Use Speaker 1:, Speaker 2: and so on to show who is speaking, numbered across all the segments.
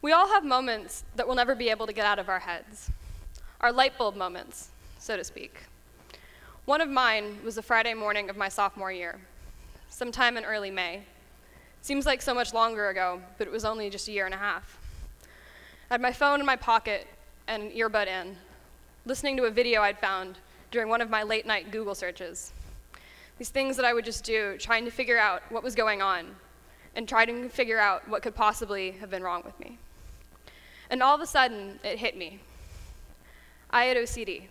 Speaker 1: We all have moments that we'll never be able to get out of our heads. Our light bulb moments, so to speak. One of mine was the Friday morning of my sophomore year, sometime in early May. Seems like so much longer ago, but it was only just a year and a half. I had my phone in my pocket and an earbud in, listening to a video I'd found during one of my late night Google searches. These things that I would just do, trying to figure out what was going on and trying to figure out what could possibly have been wrong with me. And all of a sudden, it hit me. I had OCD,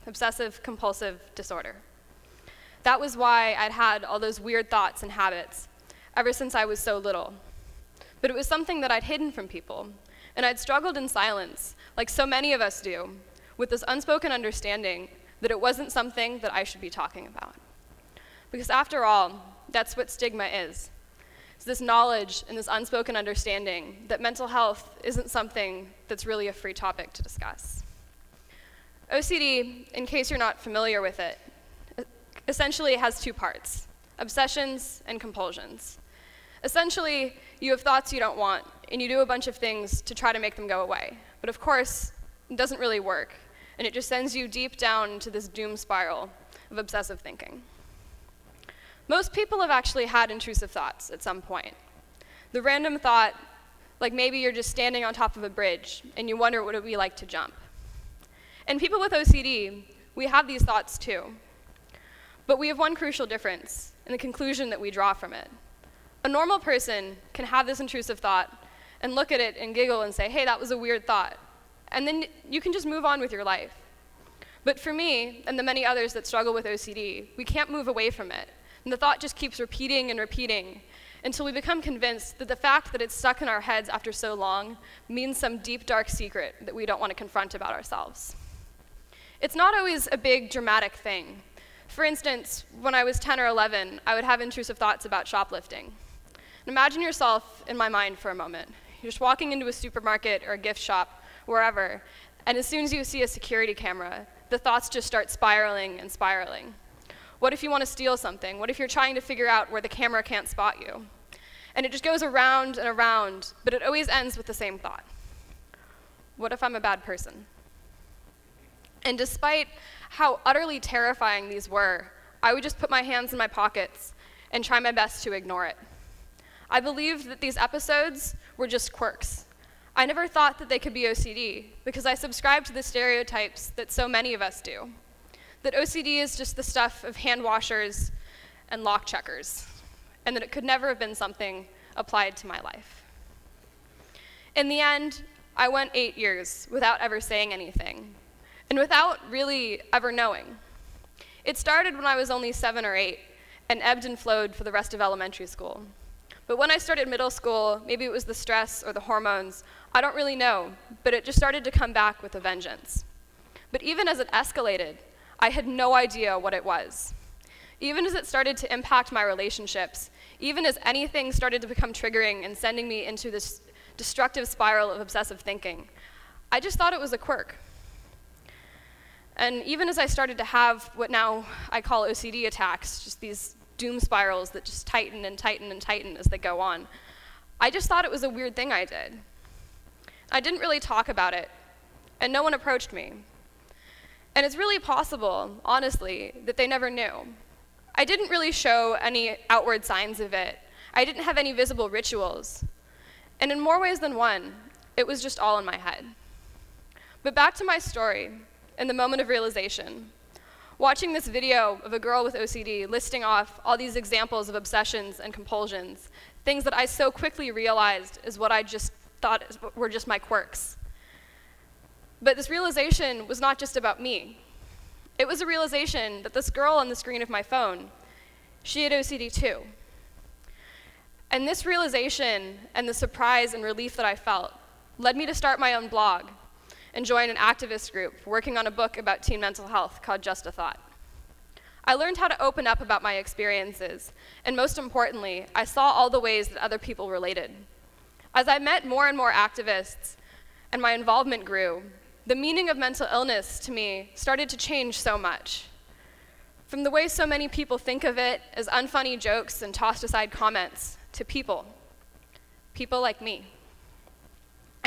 Speaker 1: obsessive compulsive disorder. That was why I'd had all those weird thoughts and habits ever since I was so little. But it was something that I'd hidden from people, and I'd struggled in silence, like so many of us do, with this unspoken understanding that it wasn't something that I should be talking about. Because after all, that's what stigma is. It's this knowledge and this unspoken understanding that mental health isn't something that's really a free topic to discuss. OCD, in case you're not familiar with it, essentially has two parts: obsessions and compulsions. Essentially, you have thoughts you don't want, and you do a bunch of things to try to make them go away. But of course, it doesn't really work, and it just sends you deep down into this doom spiral of obsessive thinking. Most people have actually had intrusive thoughts at some point. The random thought, like maybe you're just standing on top of a bridge and you wonder what it would be like to jump. And people with OCD, we have these thoughts too. But we have one crucial difference in the conclusion that we draw from it. A normal person can have this intrusive thought and look at it and giggle and say, hey, that was a weird thought. And then you can just move on with your life. But for me, and the many others that struggle with OCD, we can't move away from it. And the thought just keeps repeating and repeating until we become convinced that the fact that it's stuck in our heads after so long means some deep, dark secret that we don't want to confront about ourselves. It's not always a big, dramatic thing. For instance, when I was 10 or 11, I would have intrusive thoughts about shoplifting. And imagine yourself in my mind for a moment. You're just walking into a supermarket or a gift shop, wherever, and as soon as you see a security camera, the thoughts just start spiraling and spiraling. What if you want to steal something? What if you're trying to figure out where the camera can't spot you? And it just goes around and around, but it always ends with the same thought. What if I'm a bad person? And despite how utterly terrifying these were, I would just put my hands in my pockets and try my best to ignore it. I believed that these episodes were just quirks. I never thought that they could be OCD because I subscribed to the stereotypes that so many of us do. That OCD is just the stuff of hand washers and lock checkers, and that it could never have been something applied to my life. In the end, I went 8 years without ever saying anything, and without really ever knowing. It started when I was only 7 or 8, and ebbed and flowed for the rest of elementary school. But when I started middle school, maybe it was the stress or the hormones, I don't really know, but it just started to come back with a vengeance. But even as it escalated, I had no idea what it was. Even as it started to impact my relationships, even as anything started to become triggering and sending me into this destructive spiral of obsessive thinking, I just thought it was a quirk. And even as I started to have what now I call OCD attacks, just these doom spirals that just tighten and tighten and tighten as they go on, I just thought it was a weird thing I did. I didn't really talk about it, and no one approached me. And it's really possible, honestly, that they never knew. I didn't really show any outward signs of it. I didn't have any visible rituals. And in more ways than one, it was just all in my head. But back to my story, and the moment of realization. Watching this video of a girl with OCD listing off all these examples of obsessions and compulsions, things that I so quickly realized is what I just thought were just my quirks. But this realization was not just about me. It was a realization that this girl on the screen of my phone, she had OCD too. And this realization and the surprise and relief that I felt led me to start my own blog and join an activist group working on a book about teen mental health called Just a Thought. I learned how to open up about my experiences, and most importantly, I saw all the ways that other people related. As I met more and more activists and my involvement grew, the meaning of mental illness to me started to change so much. From the way so many people think of it as unfunny jokes and tossed aside comments to people like me.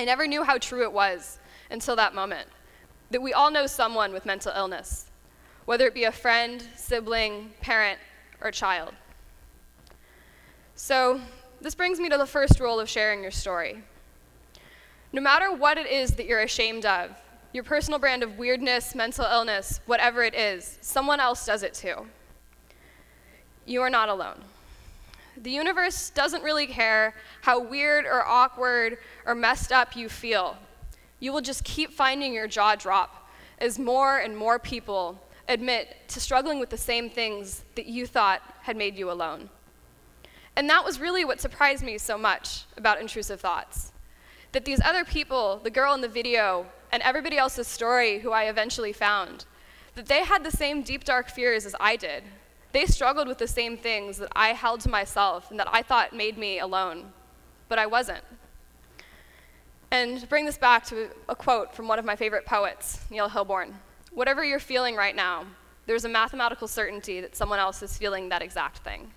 Speaker 1: I never knew how true it was until that moment, that we all know someone with mental illness, whether it be a friend, sibling, parent, or child. So this brings me to the first rule of sharing your story. No matter what it is that you're ashamed of, your personal brand of weirdness, mental illness, whatever it is, someone else does it too. You are not alone. The universe doesn't really care how weird or awkward or messed up you feel. You will just keep finding your jaw drop as more and more people admit to struggling with the same things that you thought had made you alone. And that was really what surprised me so much about intrusive thoughts. That these other people, the girl in the video, and everybody else's story who I eventually found, that they had the same deep, dark fears as I did. They struggled with the same things that I held to myself and that I thought made me alone, but I wasn't. And to bring this back to a quote from one of my favorite poets, Neil Hilborn, whatever you're feeling right now, there's a mathematical certainty that someone else is feeling that exact thing.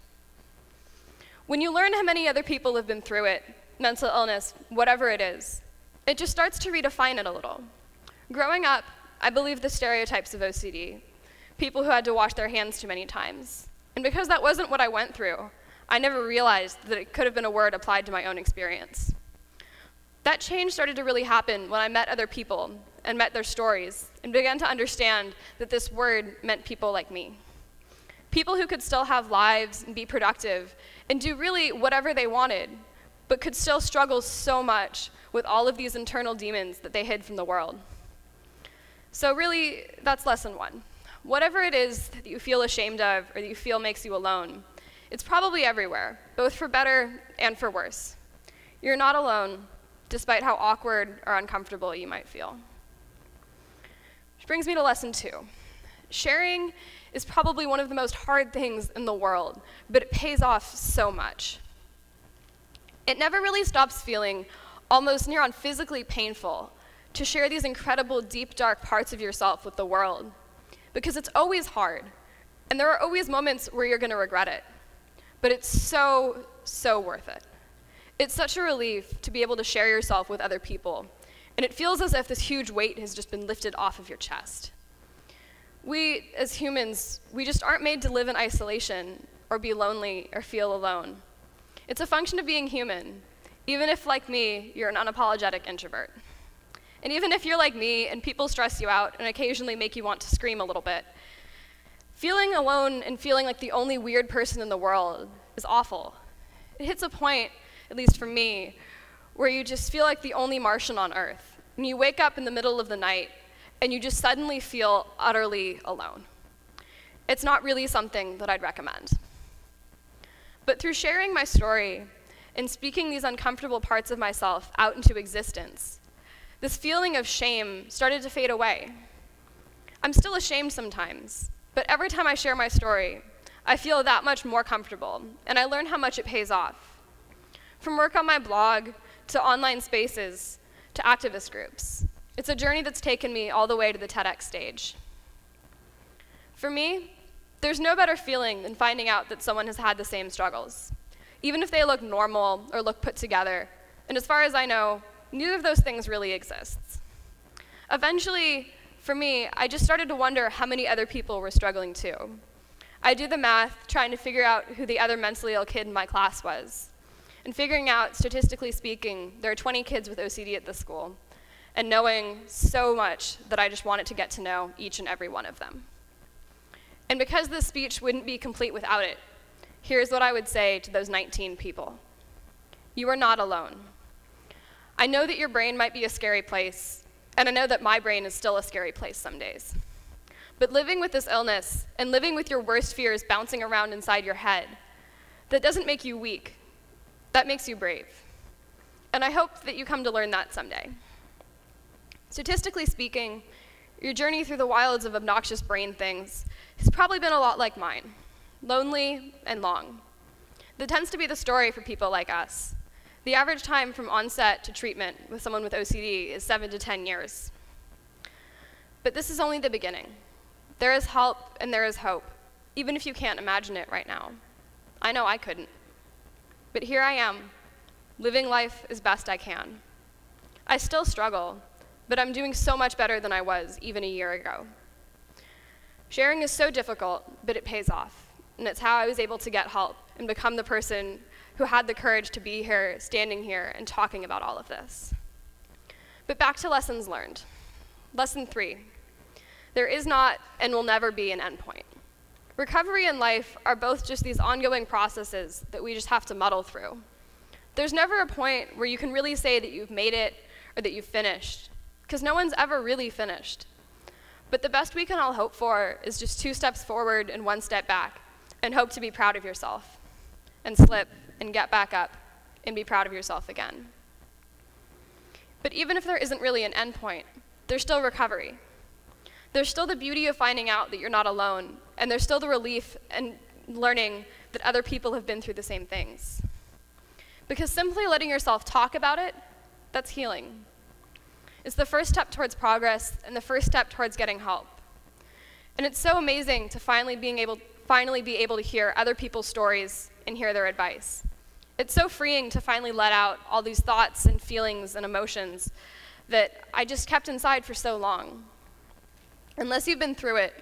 Speaker 1: When you learn how many other people have been through it, mental illness, whatever it is, it just starts to redefine it a little. Growing up, I believed the stereotypes of OCD, people who had to wash their hands too many times. And because that wasn't what I went through, I never realized that it could have been a word applied to my own experience. That change started to really happen when I met other people and met their stories and began to understand that this word meant people like me. People who could still have lives and be productive and do really whatever they wanted, but could still struggle so much with all of these internal demons that they hid from the world. So really, that's lesson one. Whatever it is that you feel ashamed of or that you feel makes you alone, it's probably everywhere, both for better and for worse. You're not alone, despite how awkward or uncomfortable you might feel. Which brings me to lesson two. Sharing is probably one of the most hard things in the world, but it pays off so much. It never really stops feeling almost near on physically painful to share these incredible, deep, dark parts of yourself with the world, because it's always hard, and there are always moments where you're gonna regret it, but it's so, so worth it. It's such a relief to be able to share yourself with other people, and it feels as if this huge weight has just been lifted off of your chest. We, as humans, we just aren't made to live in isolation or be lonely or feel alone. It's a function of being human, even if, like me, you're an unapologetic introvert. And even if you're like me and people stress you out and occasionally make you want to scream a little bit, feeling alone and feeling like the only weird person in the world is awful. It hits a point, at least for me, where you just feel like the only Martian on Earth. And you wake up in the middle of the night and you just suddenly feel utterly alone. It's not really something that I'd recommend. But through sharing my story and speaking these uncomfortable parts of myself out into existence, this feeling of shame started to fade away. I'm still ashamed sometimes, but every time I share my story, I feel that much more comfortable, and I learn how much it pays off. From work on my blog, to online spaces, to activist groups. It's a journey that's taken me all the way to the TEDx stage. For me, there's no better feeling than finding out that someone has had the same struggles, even if they look normal or look put together. And as far as I know, neither of those things really exists. Eventually, for me, I just started to wonder how many other people were struggling too. I do the math, trying to figure out who the other mentally ill kid in my class was, and figuring out, statistically speaking, there are 20 kids with OCD at this school, and knowing so much that I just wanted to get to know each and every one of them. And because this speech wouldn't be complete without it, here's what I would say to those 19 people. You are not alone. I know that your brain might be a scary place, and I know that my brain is still a scary place some days. But living with this illness and living with your worst fears bouncing around inside your head, that doesn't make you weak. That makes you brave. And I hope that you come to learn that someday. Statistically speaking, your journey through the wilds of obnoxious brain things has probably been a lot like mine, lonely and long. That tends to be the story for people like us. The average time from onset to treatment with someone with OCD is 7 to 10 years. But this is only the beginning. There is help and there is hope, even if you can't imagine it right now. I know I couldn't. But here I am, living life as best I can. I still struggle, but I'm doing so much better than I was even a year ago. Sharing is so difficult, but it pays off, and it's how I was able to get help and become the person who had the courage to be here, standing here, and talking about all of this. But back to lessons learned. Lesson 3, there is not and will never be an endpoint. Recovery and life are both just these ongoing processes that we just have to muddle through. There's never a point where you can really say that you've made it or that you've finished, because no one's ever really finished. But the best we can all hope for is just 2 steps forward and 1 step back, and hope to be proud of yourself, and slip and get back up and be proud of yourself again. But even if there isn't really an endpoint, there's still recovery. There's still the beauty of finding out that you're not alone, and there's still the relief and learning that other people have been through the same things. Because simply letting yourself talk about it, that's healing. It's the first step towards progress and the first step towards getting help. And it's so amazing to finally be able to hear other people's stories and hear their advice. It's so freeing to finally let out all these thoughts and feelings and emotions that I just kept inside for so long. Unless you've been through it,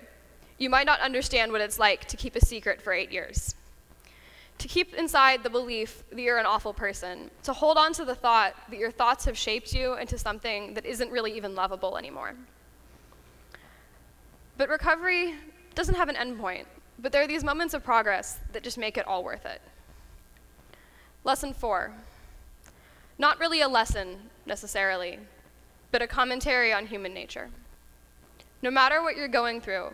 Speaker 1: you might not understand what it's like to keep a secret for 8 years. To keep inside the belief that you're an awful person, to hold on to the thought that your thoughts have shaped you into something that isn't really even lovable anymore. But recovery doesn't have an endpoint, but there are these moments of progress that just make it all worth it. Lesson 4, not really a lesson necessarily, but a commentary on human nature. No matter what you're going through,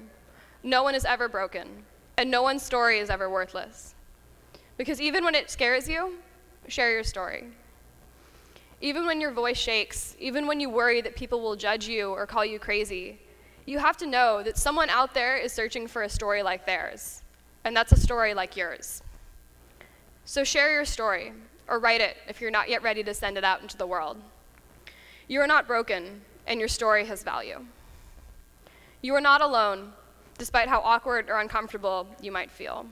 Speaker 1: no one is ever broken, and no one's story is ever worthless. Because even when it scares you, share your story. Even when your voice shakes, even when you worry that people will judge you or call you crazy, you have to know that someone out there is searching for a story like theirs, and that's a story like yours. So share your story, or write it if you're not yet ready to send it out into the world. You are not broken, and your story has value. You are not alone, despite how awkward or uncomfortable you might feel.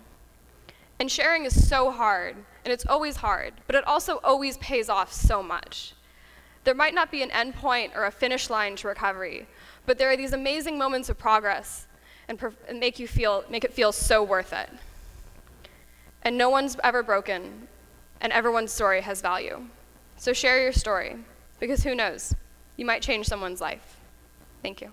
Speaker 1: And sharing is so hard, and it's always hard, but it also always pays off so much. There might not be an end point or a finish line to recovery, but there are these amazing moments of progress and make it feel so worth it. And no one's ever broken, and everyone's story has value. So share your story, because who knows, you might change someone's life. Thank you.